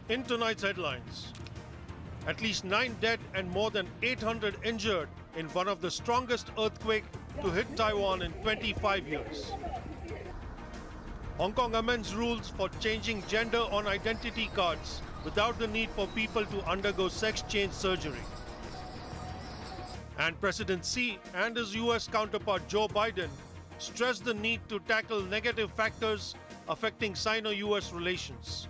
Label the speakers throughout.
Speaker 1: In tonight's headlines, at least 9 dead and more than 800 injured in one of the strongest earthquakes to hit Taiwan in 25 years. Hong Kong amends rules for changing gender on identity cards without the need for people to undergo sex change surgery. And President Xi and his US counterpart Joe Biden stressed the need to tackle negative factors affecting Sino-US relations.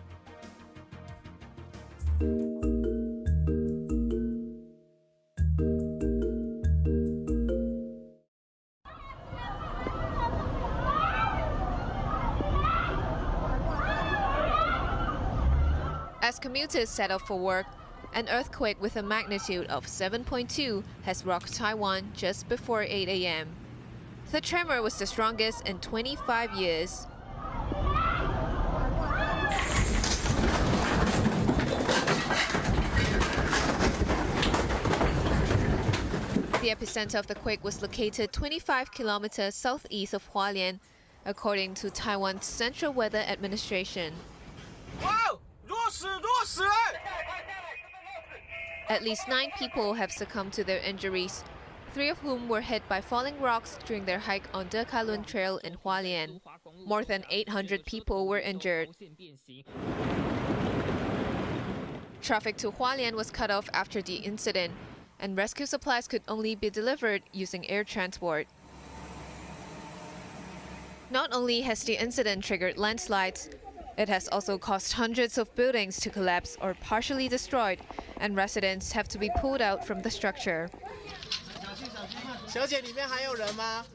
Speaker 2: As commuters set off for work, an earthquake with a magnitude of 7.2 has rocked Taiwan just before 8 a.m. The tremor was the strongest in 25 years. The epicenter of the quake was located 25 kilometers southeast of Hualien, according to Taiwan's Central Weather Administration.
Speaker 3: Wow!
Speaker 2: At least 9 people have succumbed to their injuries, 3 of whom were hit by falling rocks during their hike on De Kalun Trail in Hualien. More than 800 people were injured. Traffic to Hualien was cut off after the incident, and rescue supplies could only be delivered using air transport. Not only has the incident triggered landslides, it has also caused hundreds of buildings to collapse or partially destroyed, and residents have to be pulled out from the structure.
Speaker 3: 小姐，里面还有人吗？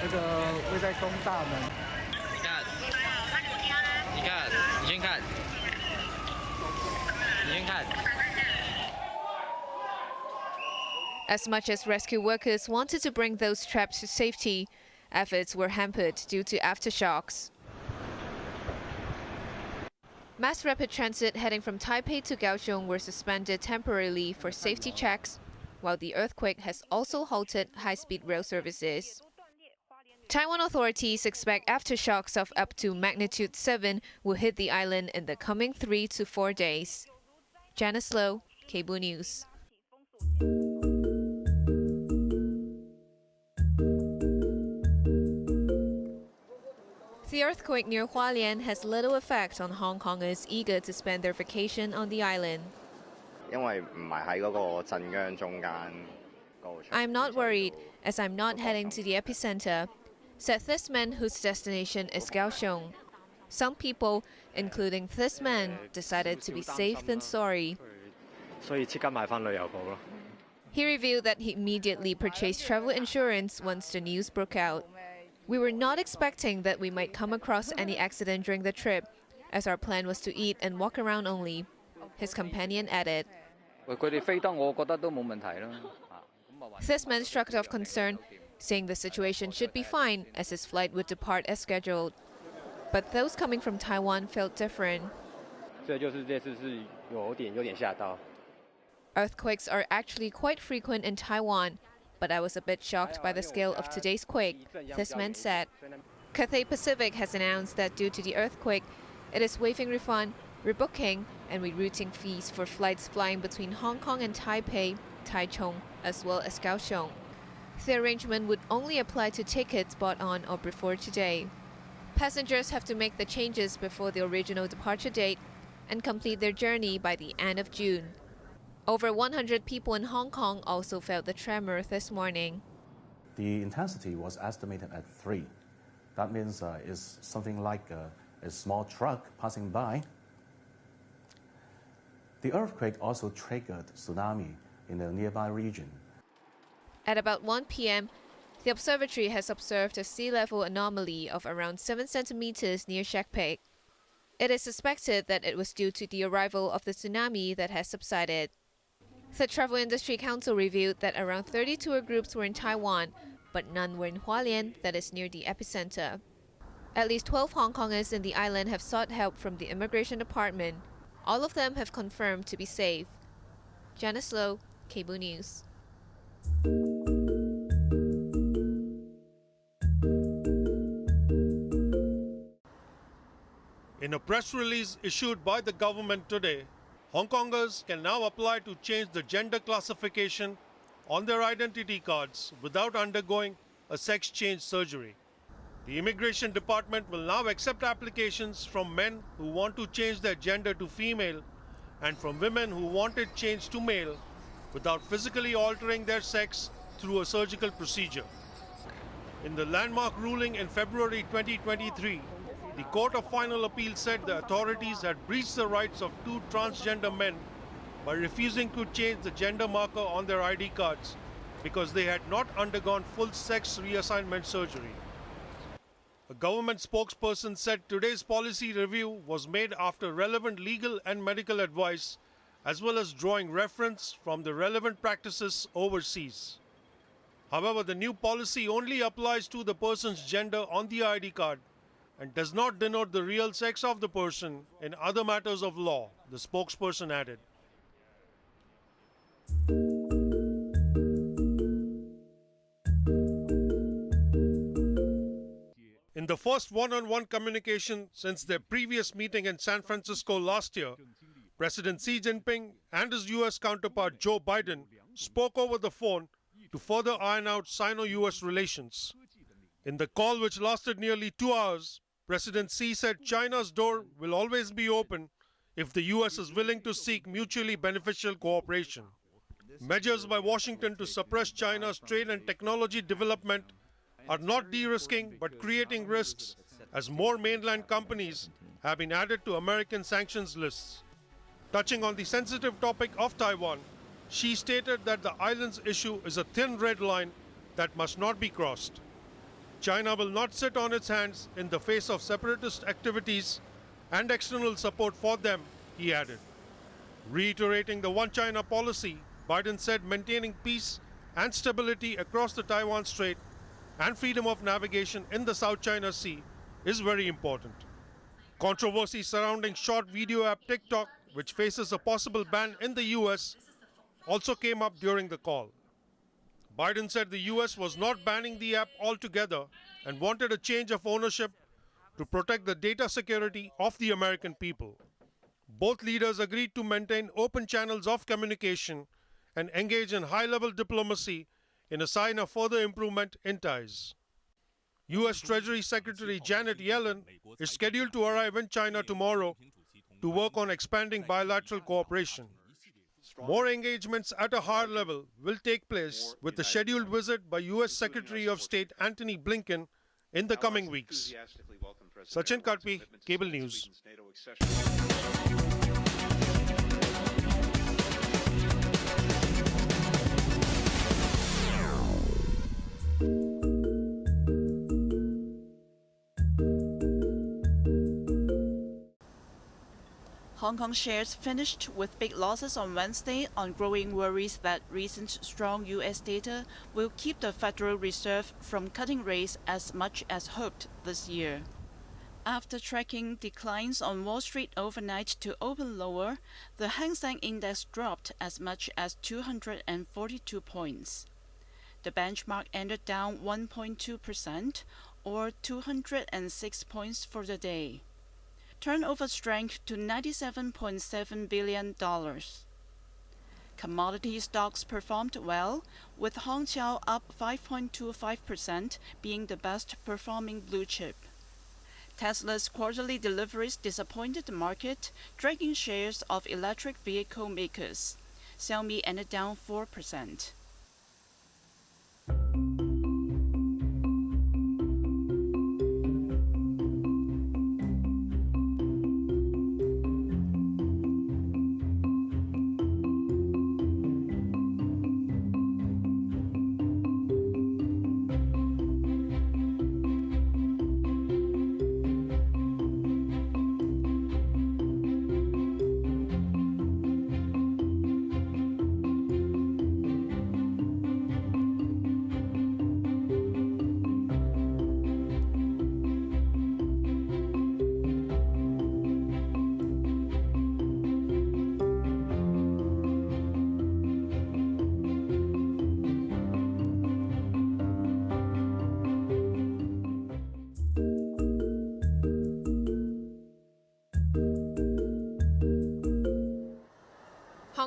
Speaker 4: 那个会在东大门。
Speaker 5: 你看，你看，你先看，你先看。
Speaker 2: As much as rescue workers wanted to bring those trapped to safety, efforts were hampered due to aftershocks. Mass rapid transit heading from Taipei to Kaohsiung were suspended temporarily for safety checks, while the earthquake has also halted high-speed rail services. Taiwan authorities expect aftershocks of up to magnitude 7 will hit the island in the coming 3 to 4 days. Janice Low, Cable News. The earthquake near Hualien has little effect on Hong Kongers eager to spend their vacation on the island. I'm not worried, as I'm not heading to the epicenter, said this man whose destination is Kaohsiung. Some people, including this man, decided to be safe than sorry. He revealed that he immediately purchased travel insurance once the news broke out. We were not expecting that we might come across any accident during the trip, as our plan was to eat and walk around only. His companion added. This man shrugged off concern, saying the situation should be fine as his flight would depart as scheduled. But those coming from Taiwan felt different. Earthquakes are actually quite frequent in Taiwan, but I was a bit shocked by the scale of today's quake, this man said. Cathay Pacific has announced that due to the earthquake, it is waiving refund, rebooking, and rerouting fees for flights flying between Hong Kong and Taipei, Taichung, as well as Kaohsiung. The arrangement would only apply to tickets bought on or before today. Passengers have to make the changes before the original departure date and complete their journey by the end of June. Over 100 people in Hong Kong also felt the tremor this morning.
Speaker 6: The intensity was estimated at 3. That means it's something like a small truck passing by. The earthquake also triggered tsunami in the nearby region.
Speaker 2: At about 1 p.m., the observatory has observed a sea level anomaly of around 7 centimeters near Shek Pei. It is suspected that it was due to the arrival of the tsunami that has subsided. The Travel Industry Council revealed that around 30 tour groups were in Taiwan, but none were in Hualien, that is near the epicenter. At least 12 Hong Kongers in the island have sought help from the Immigration Department. All of them have confirmed to be safe. Janice Low, Cable News.
Speaker 1: In a press release issued by the government today, Hong Kongers can now apply to change the gender classification on their identity cards without undergoing a sex change surgery. The Immigration Department will now accept applications from men who want to change their gender to female and from women who want it changed to male without physically altering their sex through a surgical procedure. In the landmark ruling in February 2023, the Court of Final Appeal said the authorities had breached the rights of two transgender men by refusing to change the gender marker on their ID cards because they had not undergone full sex reassignment surgery. A government spokesperson said today's policy review was made after relevant legal and medical advice, as well as drawing reference from the relevant practices overseas. However, the new policy only applies to the person's gender on the ID card and does not denote the real sex of the person in other matters of law, the spokesperson added. In the first one-on-one communication since their previous meeting in San Francisco last year, President Xi Jinping and his US counterpart Joe Biden spoke over the phone to further iron out Sino-US relations. In the call, which lasted nearly 2 hours, President Xi said China's door will always be open if the US is willing to seek mutually beneficial cooperation. Measures by Washington to suppress China's trade and technology development are not de-risking but creating risks as more mainland companies have been added to American sanctions lists. Touching on the sensitive topic of Taiwan, Xi stated that the island's issue is a thin red line that must not be crossed. China will not sit on its hands in the face of separatist activities and external support for them, he added. Reiterating the One China policy, Biden said maintaining peace and stability across the Taiwan Strait and freedom of navigation in the South China Sea is very important. Controversy surrounding short video app TikTok, which faces a possible ban in the US, also came up during the call. Biden said the US was not banning the app altogether and wanted a change of ownership to protect the data security of the American people. Both leaders agreed to maintain open channels of communication and engage in high-level diplomacy in a sign of further improvement in ties. U.S. Treasury Secretary Janet Yellen is scheduled to arrive in China tomorrow to work on expanding bilateral cooperation. More engagements at a higher level will take place with the scheduled visit by U.S. Secretary of State Antony Blinken in the coming weeks. Sachin Karpi, Cable News.
Speaker 7: Hong Kong shares finished with big losses on Wednesday on growing worries that recent strong U.S. data will keep the Federal Reserve from cutting rates as much as hoped this year. After tracking declines on Wall Street overnight to open lower, the Hang Seng Index dropped as much as 242 points. The benchmark ended down 1.2%, or 206 points for the day. Turnover shrank to $97.7 billion. Commodity stocks performed well, with Hongqiao up 5.25%, being the best performing blue chip. Tesla's quarterly deliveries disappointed the market, dragging shares of electric vehicle makers. Xiaomi ended down 4%.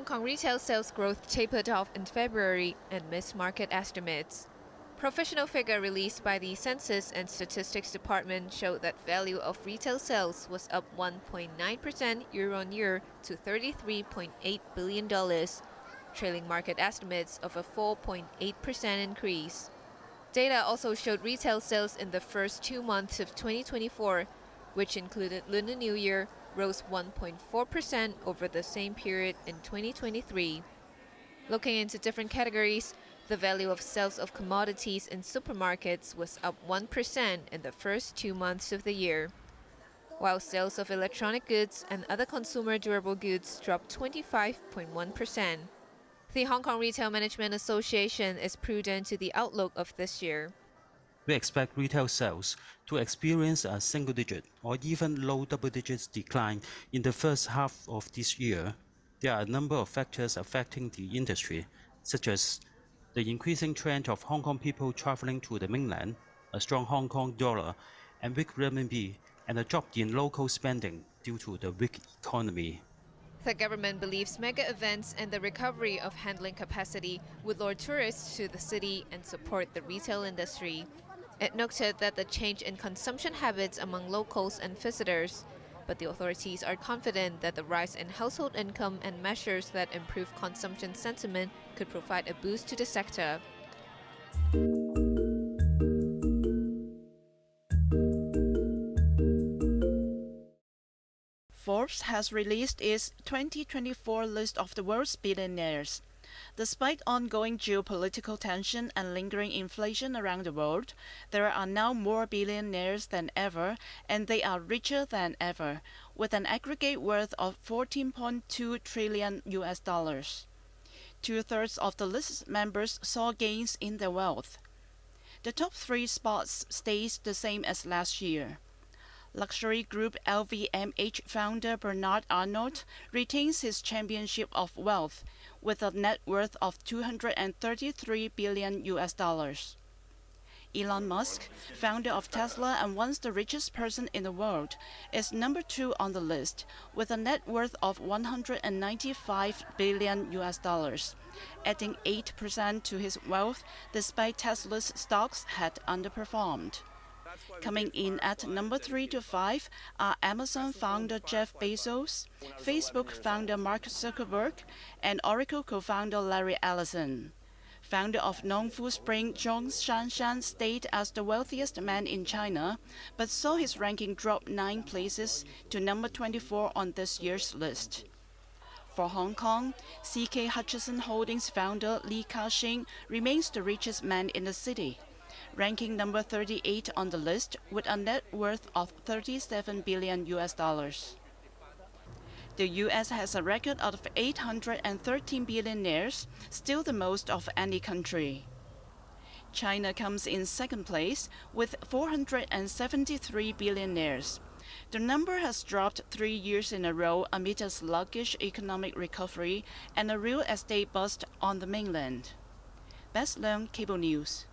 Speaker 2: Hong Kong retail sales growth tapered off in February and missed market estimates. Professional figure released by the Census and Statistics Department showed that value of retail sales was up 1.9% year-on-year to $33.8 billion, trailing market estimates of a 4.8% increase. Data also showed retail sales in the first 2 months of 2024, which included Lunar New Year, rose 1.4% over the same period in 2023. Looking into different categories, the value of sales of commodities in supermarkets was up 1% in the first 2 months of the year, while sales of electronic goods and other consumer durable goods dropped 25.1%. The Hong Kong Retail Management Association is prudent to the outlook of this year.
Speaker 8: We expect retail sales to experience a single-digit or even low double-digit decline in the first half of this year. There are a number of factors affecting the industry, such as the increasing trend of Hong Kong people traveling to the mainland, a strong Hong Kong dollar and weak renminbi, and a drop in local spending due to the weak economy.
Speaker 2: The government believes mega events and the recovery of handling capacity would lure tourists to the city and support the retail industry. It noted that the change in consumption habits among locals and visitors, but the authorities are confident that the rise in household income and measures that improve consumption sentiment could provide a boost to the sector.
Speaker 7: Forbes has released its 2024 list of the world's billionaires. Despite ongoing geopolitical tension and lingering inflation around the world, there are now more billionaires than ever, and they are richer than ever, with an aggregate worth of $14.2 trillion. Two-thirds of the list's members saw gains in their wealth. The top 3 spots stays the same as last year. Luxury group LVMH founder Bernard Arnault retains his championship of wealth with a net worth of $233 billion. Elon Musk, founder of Tesla and once the richest person in the world, is number 2 on the list with a net worth of $195 billion, adding 8% to his wealth despite Tesla's stocks had underperformed. Coming in at number 3 to 5 are Amazon founder Jeff Bezos, Facebook founder Mark Zuckerberg, and Oracle co-founder Larry Ellison. Founder of Nongfu Spring Zhong Shanshan stayed as the wealthiest man in China, but saw his ranking drop 9 places to number 24 on this year's list. For Hong Kong, CK Hutchison Holdings founder Li Ka-shing remains the richest man in the city, ranking number 38 on the list with a net worth of $37 billion. The U.S. has a record of 813 billionaires, still the most of any country. China comes in second place with 473 billionaires. The number has dropped 3 years in a row amid a sluggish economic recovery and a real estate bust on the mainland. Bess Leung, Cable News.